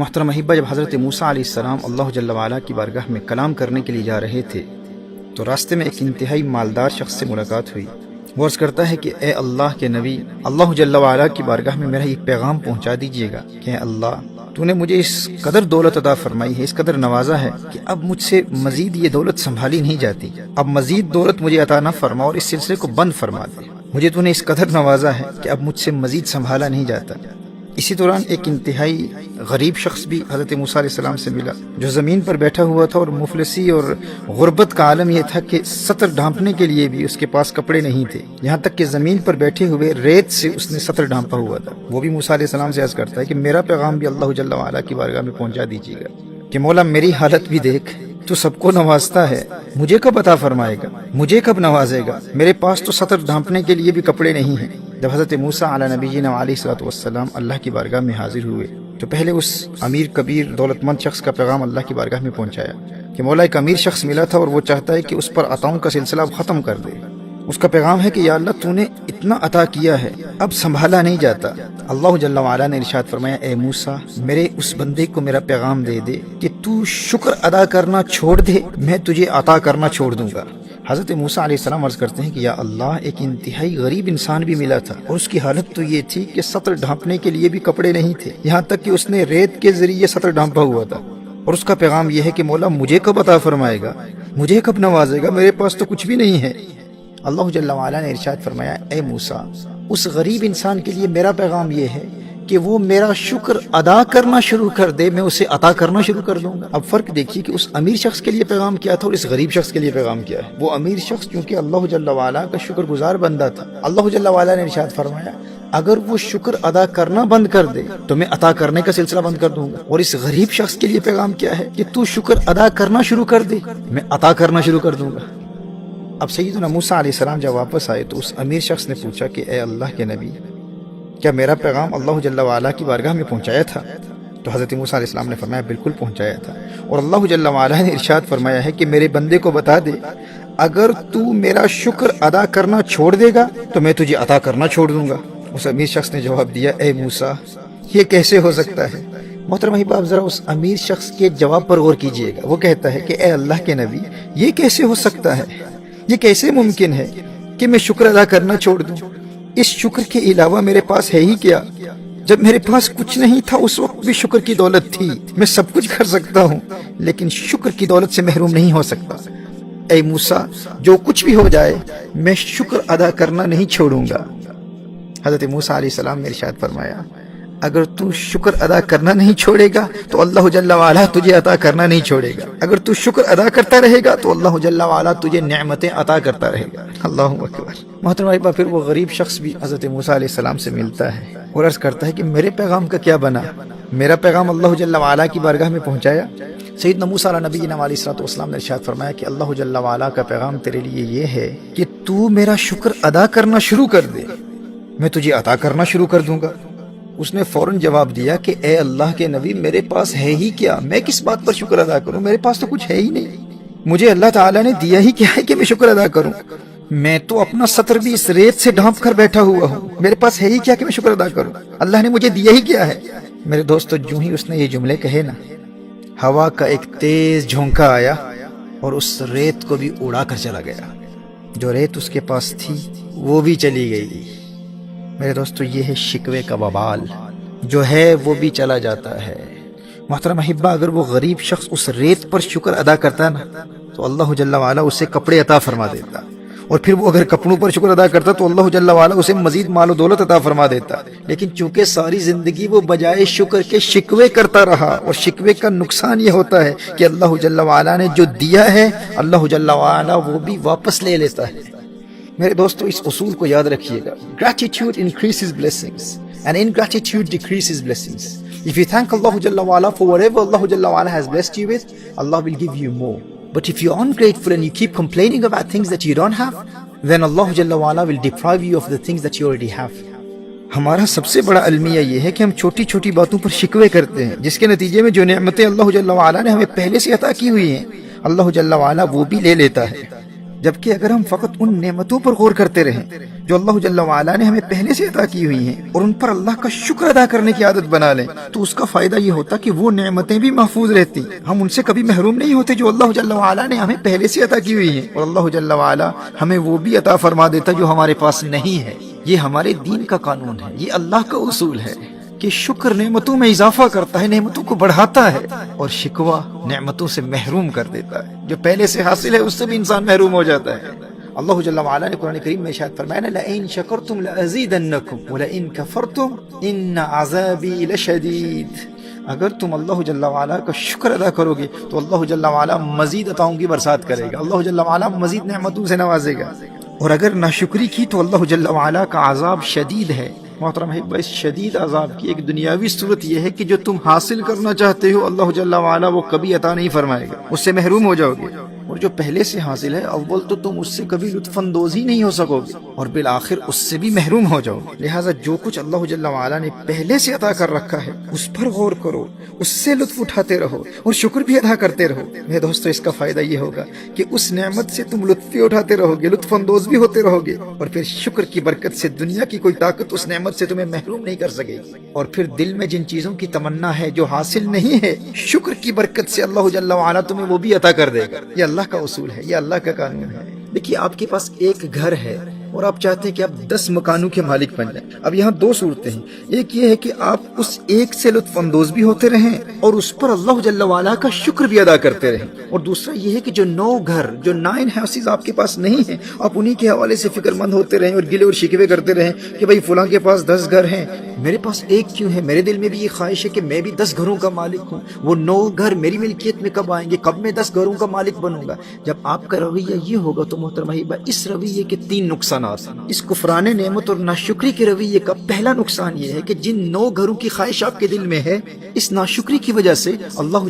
محترم احبہ، جب حضرت موسیٰ علیہ السلام اللہ جل وعلا کی بارگاہ میں کلام کرنے کے لیے جا رہے تھے تو راستے میں ایک انتہائی مالدار شخص سے ملاقات ہوئی۔ وہ عرض کرتا ہے کہ اے اللہ کے نبی، اللہ جل وعلا کی بارگاہ میں میرا یہ پیغام پہنچا دیجئے گا کہ اے اللہ، تو نے مجھے اس قدر دولت عطا فرمائی ہے، اس قدر نوازا ہے کہ اب مجھ سے مزید یہ دولت سنبھالی نہیں جاتی۔ اب مزید دولت مجھے عطا نہ فرما اور اس سلسلے کو بند فرما دے۔ مجھے تو نے اس قدر نوازا ہے کہ اب مجھ سے مزید سنبھالا نہیں جاتا۔ اسی دوران ایک انتہائی غریب شخص بھی حضرت موسیٰ علیہ السلام سے ملا، جو زمین پر بیٹھا ہوا تھا اور مفلسی اور غربت کا عالم یہ تھا کہ سطر ڈھانپنے کے لیے بھی اس کے پاس کپڑے نہیں تھے، یہاں تک کہ زمین پر بیٹھے ہوئے ریت سے اس نے سطر ڈھانپا ہوا تھا۔ وہ بھی موسیٰ علیہ السلام سے عرض کرتا ہے کہ میرا پیغام بھی اللہ جل وعلا کی بارگاہ میں پہنچا دیجیے گا کہ مولا میری حالت بھی دیکھ، تو سب کو نوازتا ہے، مجھے کب عطا فرمائے گا، مجھے کب نوازے گا، میرے پاس تو سطر ڈھانپنے کے لیے بھی کپڑے نہیں ہیں۔ جب حضرت موسیٰ علی نبینا علیہ الصلوۃ والسلام اللہ کی بارگاہ میں حاضر ہوئے تو پہلے اس امیر کبیر دولت مند شخص کا پیغام اللہ کی بارگاہ میں پہنچایا کہ مولا ایک امیر شخص ملا تھا اور وہ چاہتا ہے کہ اس پر عطاؤں کا سلسلہ اب ختم کر دے۔ اس کا پیغام ہے کہ یا اللہ، تو نے اتنا عطا کیا ہے، اب سنبھالا نہیں جاتا۔ اللہ جل وعلا نے ارشاد فرمایا، اے موسیٰ، میرے اس بندے کو میرا پیغام دے دے کہ تو شکر ادا کرنا چھوڑ دے، میں تجھے عطا کرنا چھوڑ دوں گا۔ حضرت موسیٰ علیہ السلام عرض کرتے ہیں کہ یا اللہ، ایک انتہائی غریب انسان بھی ملا تھا اور اس کی حالت تو یہ تھی کہ سطر ڈھانپنے کے لیے بھی کپڑے نہیں تھے، یہاں تک کہ اس نے ریت کے ذریعے سطر ڈھانپا ہوا تھا، اور اس کا پیغام یہ ہے کہ مولا مجھے کب عطا فرمائے گا، مجھے کب نوازے گا، میرے پاس تو کچھ بھی نہیں ہے۔ اللہ جل وعلا نے ارشاد فرمایا، اے موسیٰ، اس غریب انسان کے لیے میرا پیغام یہ ہے کہ وہ میرا شکر ادا کرنا شروع کر دے، میں اسے عطا کرنا شروع کر دوں گا۔ اب فرق دیکھیے کہ اس امیر شخص کے لیے پیغام کیا تھا اور اس غریب شخص کے لیے پیغام کیا ہے۔ وہ امیر شخص کیونکہ اللہ جل وعلا کا شکر گزار بندہ تھا، اللہ جل وعلا نے ارشاد فرمایا اگر وہ شکر ادا کرنا بند کر دے تو میں عطا کرنے کا سلسلہ بند کر دوں گا۔ اور اس غریب شخص کے لیے پیغام کیا ہے کہ تو شکر ادا کرنا شروع کر دے، میں عطا کرنا شروع کر دوں گا۔ اب سیدنا موسیٰ علیہ السلام جب واپس آئے تو اس امیر شخص نے پوچھا کہ اے اللہ کے نبی، کیا میرا پیغام اللہ جل وعلا کی بارگاہ میں پہنچایا تھا؟ تو حضرت موسیٰ علیہ السلام نے فرمایا بالکل پہنچایا تھا، اور اللہ جل وعلا نے ارشاد فرمایا ہے کہ میرے بندے کو بتا دے اگر تو میرا شکر ادا کرنا چھوڑ دے گا تو میں تجھے عطا کرنا چھوڑ دوں گا۔ اس امیر شخص نے جواب دیا، اے موسیٰ، یہ کیسے ہو سکتا ہے؟ محترم احباب، آپ ذرا اس امیر شخص کے جواب پر غور کیجئے گا۔ وہ کہتا ہے کہ اے اللہ کے نبی، یہ کیسے ہو سکتا ہے، یہ کیسے ممکن ہے کہ میں شکر ادا کرنا چھوڑ دوں؟ اس شکر کے علاوہ میرے پاس ہے ہی کیا؟ جب میرے پاس کچھ نہیں تھا اس وقت بھی شکر کی دولت تھی، میں سب کچھ کر سکتا ہوں لیکن شکر کی دولت سے محروم نہیں ہو سکتا۔ اے موسیٰ، جو کچھ بھی ہو جائے میں شکر ادا کرنا نہیں چھوڑوں گا۔ حضرت موسیٰ علیہ السلام نے ارشاد فرمایا اگر تو شکر ادا کرنا نہیں چھوڑے گا تو اللہ جل وعلا تجھے عطا کرنا نہیں چھوڑے گا، اگر تو شکر ادا کرتا رہے گا تو اللہ جل وعلا تجھے نعمتیں عطا کرتا رہے گا۔ اللہ اکبر۔ محترم احباب، پھر وہ غریب شخص بھی حضرت موسیٰ علیہ السلام سے ملتا ہے اور عرض کرتا ہے کہ میرے پیغام کا کیا بنا، میرا پیغام اللہ جل وعلا کی بارگاہ میں پہنچایا؟ سیدنا موسیٰ علیہ نبینا علیہ الصلوۃ والسلام نے ارشاد فرمایا کہ اللہ جل وعلا کا پیغام تیرے لیے یہ ہے کہ تو میرا شکر ادا کرنا شروع کر دے، میں تجھے عطا کرنا شروع کر دوں گا۔ اس نے فوراً جواب دیا کہ اے اللہ کے نبی، میرے پاس ہے ہی کیا، میں کس بات پر شکر ادا کروں، میرے پاس تو کچھ ہے ہی نہیں، مجھے اللہ تعالیٰ نے دیا ہی کیا ہے کہ میں شکر ادا کروں، میں تو اپنا سطر بھی اس ریت سے ڈھانپ کر بیٹھا ہوا ہوں، میرے پاس ہے ہی کیا کہ میں شکر ادا کروں، اللہ نے مجھے دیا ہی کیا ہے۔ میرے دوستو، جو ہی اس نے یہ جملے کہے نا، ہوا کا ایک تیز جھونکا آیا اور اس ریت کو بھی اڑا کر چلا گیا، جو ریت اس کے پاس تھی وہ بھی چلی گئی۔ میرے دوستو، یہ ہے شکوے کا وبال، جو ہے وہ بھی چلا جاتا ہے۔ محترم احبہ، اگر وہ غریب شخص اس ریت پر شکر ادا کرتا نا تو اللہ جل وعلا اسے کپڑے عطا فرما دیتا، اور پھر وہ اگر کپڑوں پر شکر ادا کرتا تو اللہ جل وعلا اسے مزید مال و دولت عطا فرما دیتا۔ لیکن چونکہ ساری زندگی وہ بجائے شکر کے شکوے کرتا رہا، اور شکوے کا نقصان یہ ہوتا ہے کہ اللہ جل وعلا نے جو دیا ہے اللہ جل وعلا وہ بھی واپس لے لیتا ہے۔ میرے دوستو، اس اصول کو یاد رکھیے گا، gratitude increases blessings and ingratitude decreases blessings. If you thank Allah Jalla wa'ala for whatever Allah Jalla wa'ala has blessed you with, Allah will give you more. But if you're ungrateful and you keep complaining about things that you don't have, then Allah Jalla wa'ala will deprive you of the things that you already have. ہمارا سب سے بڑا المیہ یہ ہے کہ ہم چھوٹی چھوٹی باتوں پر شکوے کرتے ہیں، جس کے نتیجے میں جو نعمتیں اللہ جل وعلا نے ہمیں پہلے سے عطا کی ہوئی ہیں اللہ جل وعلا وہ بھی لے لیتا ہے۔ جبکہ اگر ہم فقط ان نعمتوں پر غور کرتے رہیں جو اللہ جل وعلا نے ہمیں پہلے سے عطا کی ہوئی ہیں اور ان پر اللہ کا شکر ادا کرنے کی عادت بنا لیں تو اس کا فائدہ یہ ہوتا کہ وہ نعمتیں بھی محفوظ رہتی، ہم ان سے کبھی محروم نہیں ہوتے جو اللہ جل وعلا نے ہمیں پہلے سے عطا کی ہوئی ہیں، اور اللہ جل وعلا ہمیں وہ بھی عطا فرما دیتا جو ہمارے پاس نہیں ہے۔ یہ ہمارے دین کا قانون ہے، یہ اللہ کا اصول ہے کہ شکر نعمتوں میں اضافہ کرتا ہے، نعمتوں کو بڑھاتا ہے، اور شکوہ نعمتوں سے محروم کر دیتا ہے، جو پہلے سے حاصل ہے اس سے بھی انسان محروم ہو جاتا ہے۔ اللہ جل وعلا نے قرآن کریم میں ارشاد فرمایا لَئِن شَكَرْتُمْ لَأَزِيدَنَّكُمْ وَلَئِن كَفَرْتُمْ إِنَّ عَذَابِي لَشَدِيدٌ۔ اگر تم اللہ جل وعلا کا شکر ادا کرو گے تو اللہ جل وعلا مزید عطاؤں کی برسات کرے گا، اللہ جل وعلا مزید نعمتوں سے نوازے گا، اور اگر ناشکری کی تو اللہ جل وعلا کا عذاب شدید ہے۔ محترم ہے، اس شدید عذاب کی ایک دنیاوی صورت یہ ہے کہ جو تم حاصل کرنا چاہتے ہو اللہ جل وعلا وہ کبھی عطا نہیں فرمائے گا، اس سے محروم ہو جاؤ گے، اور جو پہلے سے حاصل ہے اول تو تم اس سے کبھی لطف اندوز ہی نہیں ہو سکو گے، اور بالآخر اس سے بھی محروم ہو جاؤ گے۔ لہٰذا جو کچھ اللہ جل وعلا نے پہلے سے عطا کر رکھا ہے اس پر غور کرو، اس سے لطف اٹھاتے رہو اور شکر بھی ادا کرتے رہو۔ میرے دوستو، اس کا فائدہ یہ ہوگا کہ اس نعمت سے تم لطف بھی اٹھاتے رہو گے، لطف اندوز بھی ہوتے رہو گے، اور پھر شکر کی برکت سے دنیا کی کوئی طاقت اس نعمت سے تمہیں محروم نہیں کر سکے گی، اور پھر دل میں جن چیزوں کی تمنا ہے جو حاصل نہیں ہے، شکر کی برکت سے اللہ جل وعلا تمہیں وہ بھی عطا کر دے گا۔ یہ اللہ کا اصول ہے، یہ اللہ کا قانون ہے۔ دیکھیے، آپ کے پاس ایک گھر ہے اور آپ چاہتے ہیں کہ آپ 10 مکانوں کے مالک بن جائیں۔ اب یہاں دو صورتیں ہیں، ایک یہ ہے کہ آپ اس ایک سے لطف اندوز بھی ہوتے رہیں اور اس پر اللہ جل وعلا کا شکر بھی ادا کرتے رہیں، اور دوسرا یہ ہے کہ جو 9 گھر، جو 9 ہاؤسز آپ کے پاس نہیں ہیں، آپ انہی کے حوالے سے فکر مند ہوتے رہیں اور گلے اور شکوے کرتے رہیں کہ بھائی فلاں کے پاس 10 گھر ہیں، میرے پاس ایک کیوں ہے؟ میرے دل میں بھی یہ خواہش ہے کہ میں بھی 10 گھروں کا مالک ہوں، وہ 9 گھر میری ملکیت میں کب آئیں گے، کب میں 10 گھروں کا مالک بنوں گا؟ جب آپ کا رویہ یہ ہوگا تو محترم احبہ، اس رویے کے 3 نقصانات ہیں۔ اس کفران نعمت اور ناشکری کے رویے کا پہلا نقصان یہ ہے کہ جن 9 گھروں کی خواہش آپ کے دل میں ہے، اس ناشکری کی وجہ سے اللہ